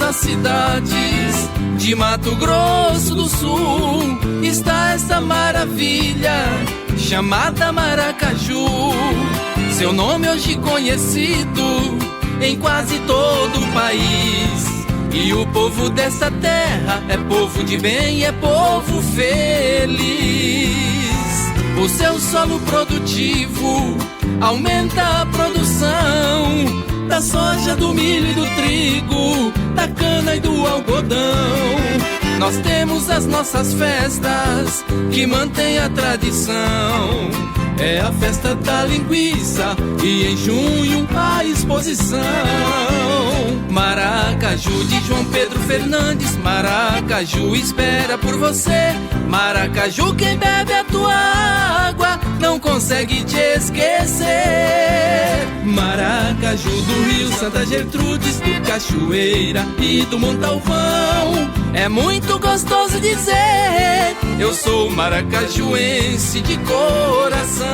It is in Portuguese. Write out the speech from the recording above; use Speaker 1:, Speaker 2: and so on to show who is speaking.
Speaker 1: nas cidades de Mato Grosso do Sul está essa maravilha chamada Maracaju. Seu nome hoje conhecido em quase todo o país. E o povo dessa terra é povo de bem, é povo feliz. O seu solo produtivo aumenta a produção da soja, do milho e do trigo, da cana e do algodão. Nós temos as nossas festas que mantêm a tradição. É a festa da linguiça e em junho a exposição. Maracaju de João Pedro Fernandes, Maracaju espera por você. Maracaju, quem bebe a tua água não consegue te esquecer. Maracaju do Rio Santa Gertrudes, do Cachoeira e do Montalvão. É muito gostoso dizer, eu sou maracajuense de coração.